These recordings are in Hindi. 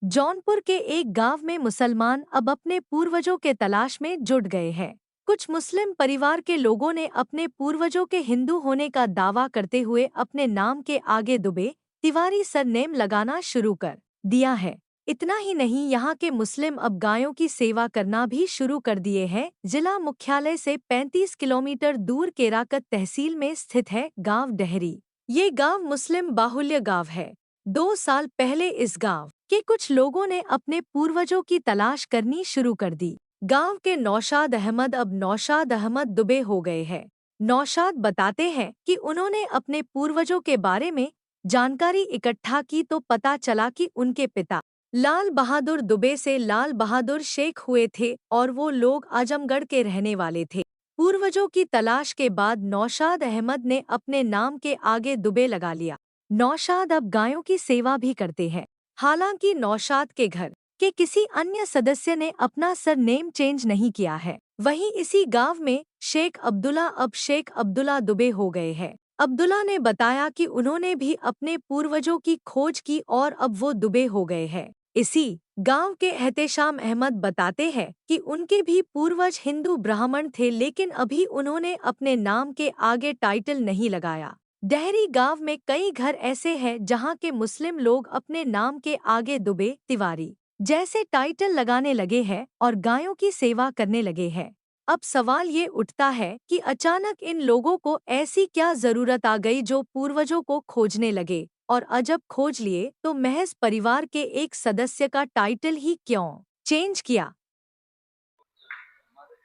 जौनपुर के एक गांव में मुसलमान अब अपने पूर्वजों के तलाश में जुट गए हैं। कुछ मुस्लिम परिवार के लोगों ने अपने पूर्वजों के हिंदू होने का दावा करते हुए अपने नाम के आगे दुबे तिवारी सरनेम लगाना शुरू कर दिया है। इतना ही नहीं, यहाँ के मुस्लिम अब गायों की सेवा करना भी शुरू कर दिए हैं। जिला मुख्यालय से 35 किलोमीटर दूर केराकत तहसील में स्थित है गांव डहरी। ये गांव मुस्लिम बाहुल्य गांव है। 2 साल पहले इस गांव के कुछ लोगों ने अपने पूर्वजों की तलाश करनी शुरू कर दी। गांव के नौशाद अहमद अब नौशाद अहमद दुबे हो गए हैं। नौशाद बताते हैं कि उन्होंने अपने पूर्वजों के बारे में जानकारी इकट्ठा की तो पता चला कि उनके पिता लाल बहादुर दुबे से लाल बहादुर शेख हुए थे और वो लोग आजमगढ़ के रहने वाले थे। पूर्वजों की तलाश के बाद नौशाद अहमद ने अपने नाम के आगे दुबे लगा लिया। नौशाद अब गायों की सेवा भी करते हैं। हालांकि नौशाद के घर के किसी अन्य सदस्य ने अपना सरनेम चेंज नहीं किया है। वहीं इसी गांव में शेख अब्दुल्ला अब शेख अब्दुल्ला दुबे हो गए हैं। अब्दुल्ला ने बताया कि उन्होंने भी अपने पूर्वजों की खोज की और अब वो दुबे हो गए हैं। इसी गांव के एहतेशाम अहमद बताते हैं कि उनके भी पूर्वज हिंदू ब्राह्मण थे, लेकिन अभी उन्होंने अपने नाम के आगे टाइटल नहीं लगाया। डहरी गांव में कई घर ऐसे हैं जहां के मुस्लिम लोग अपने नाम के आगे दुबे तिवारी जैसे टाइटल लगाने लगे हैं और गायों की सेवा करने लगे हैं। अब सवाल ये उठता है कि अचानक इन लोगों को ऐसी क्या जरूरत आ गई जो पूर्वजों को खोजने लगे, और अजब खोज लिए तो महज परिवार के एक सदस्य का टाइटल ही क्यों चेंज किया।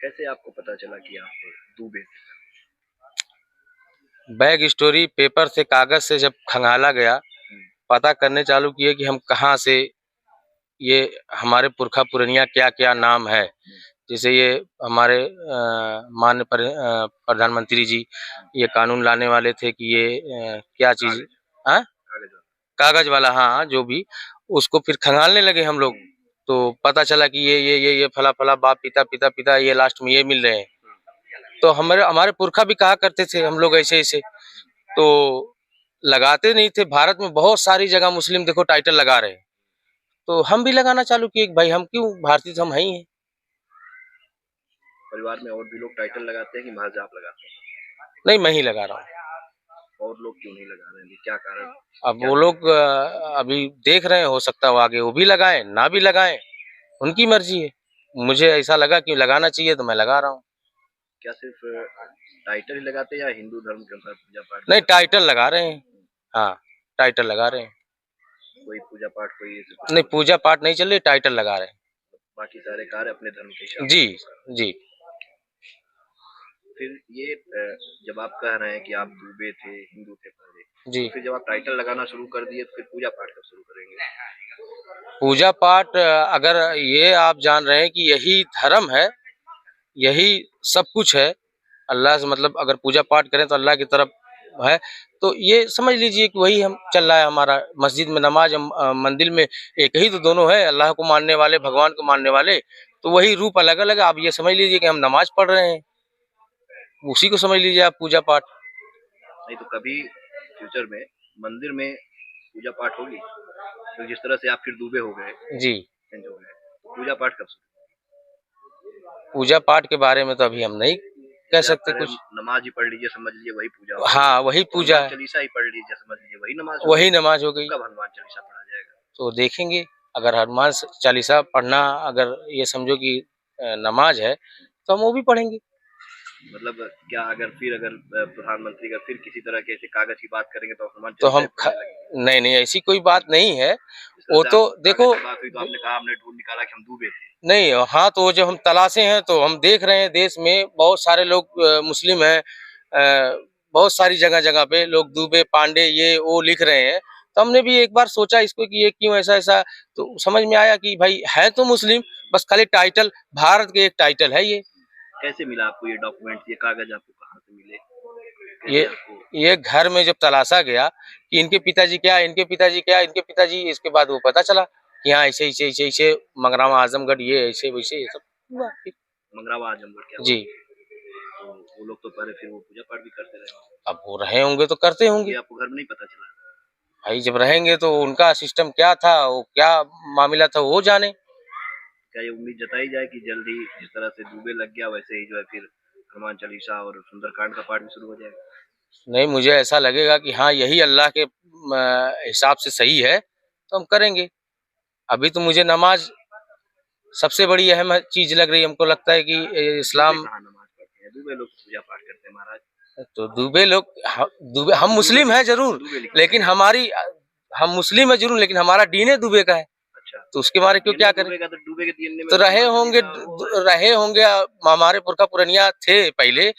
कैसे आपको पता चला कि आप डूबे थे? बैक स्टोरी पेपर से कागज से जब खंगाला गया, पता करने चालू किए कि हम कहाँ से, ये हमारे पुरखा पुरनिया क्या क्या नाम है। जैसे ये हमारे माननीय प्रधानमंत्री जी ये कानून लाने वाले थे कि ये क्या चीज, हाँ कागज वाला, हाँ जो भी, उसको फिर खंगालने लगे हम लोग। तो पता चला कि ये फला फला बाप पिता पिता पिता ये लास्ट में ये मिल रहे हैं। तो हमारे हमारे पुरखा भी कहा करते थे हम लोग ऐसे ऐसे, तो लगाते नहीं थे। भारत में बहुत सारी जगह मुस्लिम देखो टाइटल लगा रहे हैं, तो हम भी लगाना चालू किए कि भाई हम क्यों, भारतीय तो हम हैं ही हैं। परिवार में और भी लोग टाइटल लगाते हैं कि महज आप लगाते हैं? नहीं, मैं ही लगा रहा हूँ। और लोग क्यों नहीं लगा रहे हैं? क्या कारण? अब वो लोग अभी देख रहे हैं, हो सकता है वो आगे वो भी लगाएं ना भी लगाएं, उनकी मर्जी है। मुझे ऐसा लगा कि लगाना चाहिए तो मैं लगा रहा हूँ। क्या सिर्फ टाइटल ही लगाते हैं या हिंदू धर्म के अनुसार पूजा पाठ? नहीं, टाइटल लगा रहे हैं। हाँ, टाइटल लगा रहे हैं। कोई पूजा पाठ कोई नहीं, पूजा पाठ नहीं चल रही, टाइटल लगा रहे हैं। बाकी सारे कार्य अपने धर्म के हिसाब जी जी। फिर ये जब आप कह रहे हैं कि आप डूबे थे, हिंदू थे पहले, जी, फिर जब आप टाइटल लगाना शुरू कर दिए तो फिर पूजा पाठ कब शुरू करेंगे? पूजा पाठ अगर ये आप जान रहे हैं कि यही धर्म है, यही सब कुछ है, अल्लाह से मतलब अगर पूजा पाठ करें तो अल्लाह की तरफ है, तो ये समझ लीजिए कि वही हम चल रहा है हमारा। मस्जिद में नमाज, मंदिर में एक ही तो दोनों है, अल्लाह को मानने वाले, भगवान को मानने वाले, तो वही रूप अलग अलग है। आप ये समझ लीजिए कि हम नमाज पढ़ रहे हैं, उसी को समझ लीजिए आप पूजा पाठ। नहीं तो कभी फ्यूचर में मंदिर में पूजा पाठ होगी? तो जिस तरह से आप फिर डूबे हो गए, जी, चेंज हो गए, तो पूजा पाठ कब शुरू? पूजा पाठ के बारे में तो अभी हम नहीं कह सकते कुछ। नमाज ही पढ़ लीजिए, समझ लीजिए वही पूजा हो गई। हाँ, वही पूजा हनुमान है, चालीसा ही पढ़ लीजिए, समझ लीजिए वही नमाज हो वही गई। नमाज हो गई। कब हनुमान चालीसा पढ़ा जाएगा? तो देखेंगे, अगर हनुमान चालीसा पढ़ना, अगर ये समझो कि नमाज है, तो हम वो भी पढ़ेंगे। मतलब क्या अगर प्रधानमंत्री का फिर किसी तरह के ऐसे कागज की बात करेंगे तो हनुमान तो चालीसा हम ही पढ़ने लगेंगे? नहीं नहीं, ऐसी कोई बात नहीं है। जिस तरह वो से तो आप देखो, कागज की बात हुई तो आपने कहा हमने ढूंढ निकाला कि हम डूबे थे। नहीं, हाँ तो जब हम तलाशे हैं तो हम देख रहे हैं देश में बहुत सारे लोग मुस्लिम हैं, बहुत सारी जगह जगह पे लोग दुबे पांडे ये वो लिख रहे हैं। तो हमने भी एक बार सोचा इसको कि ये क्यों ऐसा ऐसा, तो समझ में आया कि भाई है तो मुस्लिम, बस खाली टाइटल, भारत के एक टाइटल है ये। कैसे मिला आपको ये डॉक्यूमेंट, ये कागज आपको कहाँ से मिले? ये कैसे आपको? ये घर में जब तलाशा गया कि इनके पिताजी क्या, इनके पिताजी क्या, इनके पिताजी, इसके बाद वो पता चला कि हाँ ऐसे ऐसे ऐसे ऐसे मंगरावा आजमगढ़ ये ऐसे वैसे ये सब हुआ फिर। मंगरावा आजमगढ़ क्या जी, हुआ? तो वो लोग तो पहले फिर वो पूजा पाठ भी करते रहे होंगे। अब वो रहे होंगे तो करते ये होंगे। आपको घर में नहीं पता चला? भाई जब रहेंगे तो उनका सिस्टम क्या था, वो क्या मामला था, वो जाने। क्या ये उम्मीद जताई जाए कि जल्द ही जिस तरह से दुबे लग गया वैसे ही जो है फिर हनुमान चालीसा और सुंदरकांड का पाठ भी शुरू हो जाएगा? नहीं, मुझे ऐसा लगेगा कि हाँ यही अल्लाह के हिसाब से सही है तो हम करेंगे। अभी तो मुझे नमाज सबसे बड़ी अहम चीज लग रही है। हमको लगता है कि दुबे इस्लाम कहाँ नमाज पढ़ते हैं? दुबे लोग पूजा पाठ करते हैं महाराज। तो दुबे लोग दुबे हम दुबे मुस्लिम हैं जरूर, दुबे लिखते लेकिन हैं। हम मुस्लिम है जरूर, लेकिन हमारा दीन है दुबे का है, अच्छा, तो उसके बारे क्यों क्या करें। दुबे का तो दुबे के डीएनए में तो तो हनुमान चालीसा वो है। रहे होंगे हमारे पुरखा पुरनिया थे पहले,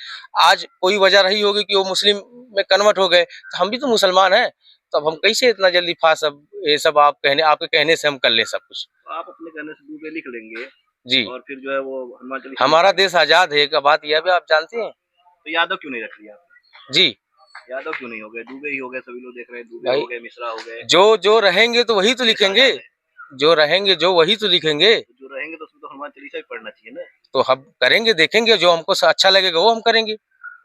आज कोई वजह रही होगी कि वो मुस्लिम में कन्वर्ट हो गए, तो हम भी तो मुसलमान हैं, तो अब हम कैसे इतना जल्दी फास अब ये सब आपके कहने से हम कर ले सब कुछ। तो आप अपने कहने से दुबे लिख लेंगे जी, और फिर जो है वो हनुमान चालीसा हमारा देश आजाद है, एक बात यह भी आप जानते हैं। तो यादव क्यों नहीं रख लिया आपने? जी यादव क्यों नहीं हो गए? दुबे ही हो गए, सभी लोग देख रहे हैं, दुबे भाई, हो गए, मिश्रा हो गए। जो जो रहेंगे तो वही तो लिखेंगे, जो रहेंगे जो वही तो लिखेंगे। तो जो रहेंगे तो उसमें तो हनुमान चालीसा भी पढ़ना चाहिए ना। तो हम करेंगे, देखेंगे, जो हमको अच्छा लगेगा वो हम करेंगे,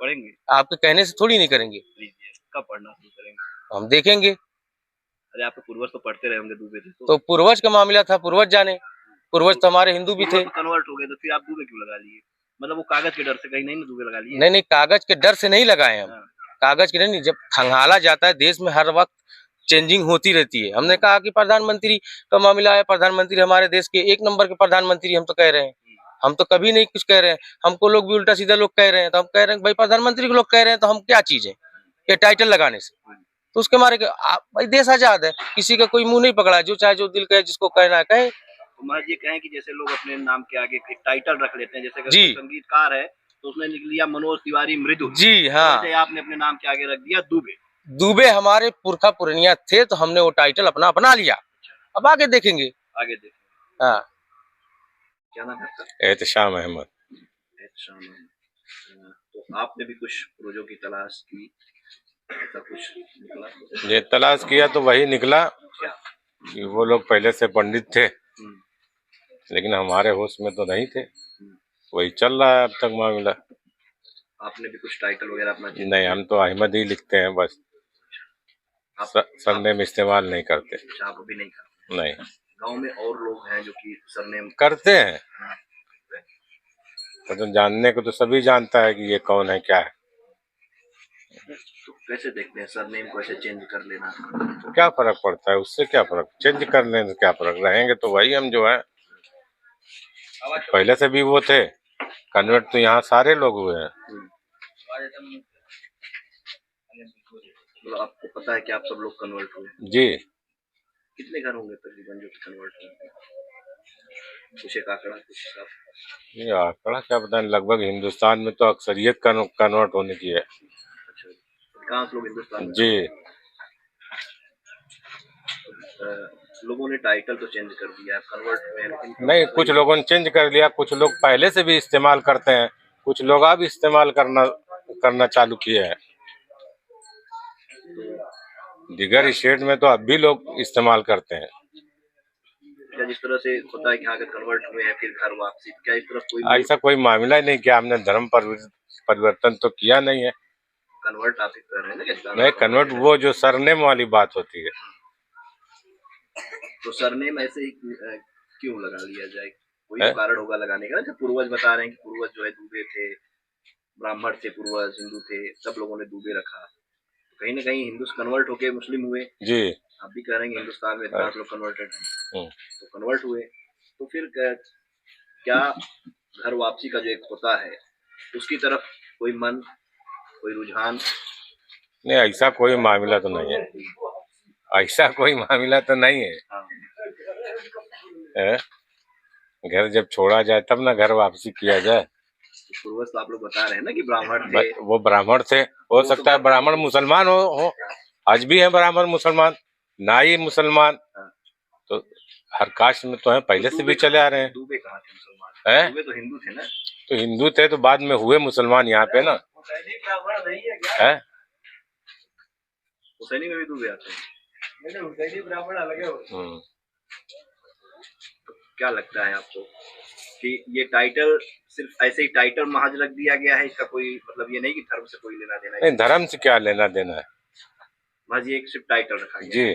पढ़ेंगे? आपके कहने से थोड़ी नहीं करेंगे। लीजिए, कब पढ़ना शुरू करेंगे? हम देखेंगे। अरे आपके पूर्वज तो पढ़ते रहे होंगे दुबे से तो पूर्वज का मामला था, पूर्वज जाने, पूर्वज तो हमारे हिंदू भी थे। कन्वर्ट हो गए तो फिर आप दुबे क्यों लगा लिए? मतलब वो कागज के डर से कहीं नहीं ना दुबे लगा लिए? नहीं नहीं, कागज के डर से नहीं लगाए हम। हाँ। कागज के नहीं, जब खंगाला जाता है देश में हर वक्त चेंजिंग होती रहती है। हमने कहा कि प्रधानमंत्री का मामला है, प्रधानमंत्री हमारे देश के एक नंबर के प्रधानमंत्री हम तो कह रहे हैं, हम तो कभी नहीं कुछ कह रहे हैं। हमको लोग भी उल्टा सीधा लोग कह रहे हैं, तो हम कह रहे हैं भाई प्रधानमंत्री को लोग कह रहे हैं तो हम क्या चीज है ये टाइटल लगाने से। तो उसके मारे भाई देश आजाद है, किसी का कोई मुंह नहीं पकड़ा, जो चाहे जो दिल कहे, जिसको कहना है कहे। तो महज ये कहें कि जैसे लोग अपने नाम के आगे एक टाइटल रख लेते हैं, जैसे अगर जी। कोई संगीतकार है तो उसने लिख लिया मनोज तिवारी मृदु, जी हाँ, जैसे आपने अपने नाम के आगे रख दिया दुबे। दुबे हमारे पुरखा पुरनिया थे तो हमने वो टाइटल अपना अपना लिया। अब आगे देखेंगे। आगे देखें। हाँ, क्या नाम है आपका? एहतशाम अहमद। एहतशाम अहमद। तो आपने भी कुछ पूर्वजों की तलाश की, ऐसा कुछ निकला? ये तलाश किया तो वही निकला क्या? कि वो लोग पहले से पंडित थे, हम्म, लेकिन हमारे होश में तो नहीं थे। हम्म। वही चल रहा है अब तक मामला। आपने भी कुछ टाइटल वगैरह अपना चेंज नहीं, किया? हम तो अहमद ही लिखते हैं बस, सरनेम इस्तेमाल नहीं करते। अच्छा, आप अभी नहीं करते? नहीं गांव में और लोग हैं जो कि सरनेम करते हैं, हाँ, तो जानने को तो सभी जानता है कि ये कौन है क्या है। तो कैसे देखते हैं सरनेम को ऐसे चेंज कर लेना? तो क्या फर्क पड़ता है उससे, क्या फर्क, चेंज कर लेने से क्या फर्क, रहेंगे तो वही हम जो है। पहले से भी वो थे, कन्वर्ट तो यहाँ सारे लोग हुए हैं। तो आपको पता है कि आप सब लोग कन्वर्ट हुए? जी, कितने घर होंगे तकरीबन जो कन्वर्ट हुए? कुछ एक आंकड़ा, कुछ हिसाब? ये आंकड़ा क्या बताएं, लगभग हिंदुस्तान में तो अक्सरियत कन्वर्ट होने की है। अच्छा, अधिकांश लोग हिंदुस्तान में। जी, लोगों ने टाइटल तो चेंज कर दिया है, कन्वर्ट हुए हैं, लेकिन नहीं, कुछ लोगों ने चेंज कर लिया, कुछ लोग पहले से भी इस्तेमाल करते हैं, कुछ लोग अब इस्तेमाल करना चालू किए हैं। दीगर स्टेट में तो अब भी लोग इस्तेमाल करते हैं। क्या जिस तरह से होता है कि अगर कन्वर्ट हुए हैं फिर घर वापसी, क्या इस तरह कोई ऐसा कोई मामला ही नहीं किया हमने, धर्म परिवर्तन तो किया नहीं है। कन्वर्ट आप ही कर रहे हैं ना? क्या नहीं, कन्वर्ट वो जो सरनेम वाली बात होती है। तो सरनेम ऐसे ही क्यों लगा लिया जाए? कोई है? तो कारण होगा लगाने का। जैसे पूर्वज बता रहे हैं कि पूर्वज जो है दुबे थे, ब्राह्मण थे, पूर्वज हिंदू थे, सब लोगों ने दुबे रखा। तो कहीं ना कहीं हिंदू कन्वर्ट होके मुस्लिम हुए। जी, आप भी कह रहे हैं हिंदुस्तान में अधिकांश लोग कन्वर्टेड हैं, तो कन्वर्ट हुए, तो फिर क्या घर वापसी का जो एक होता है उसकी तरफ कोई मन, कोई रुझान? नहीं, ऐसा कोई मामला तो नहीं है, ऐसा कोई मामला तो नहीं है। हाँ। है? घर जब छोड़ा जाए तब ना घर वापसी किया जाए। तो पूर्वज तो आप लोग बता रहे हैं ना कि ब्राह्मण थे। वो ब्राह्मण थे, हो सकता है ब्राह्मण मुसलमान हो, आज भी है ब्राह्मण मुसलमान, नाई मुसलमान, तो हर कास्ट में तो है, पहले से भी चले आ रहे हैं। दुबे कहाँ थे मुसलमान? है? दुबे तो हिंदू थे ना? तो हिंदू थे तो बाद में हुए मुसलमान यहाँ पे ना। है? हुसैनी में भी दुबे आते हैं? हुसैनी ब्राह्मण अलग है। क्या लगता है आपको कि ये टाइटल सिर्फ ऐसे ही टाइटल महज रख दिया गया है, इसका कोई मतलब ये नहीं कि धर्म से कोई लेना देना है? नहीं, धर्म से क्या लेना देना है। माझी एक सिर्फ टाइटल रखा गया जी। है।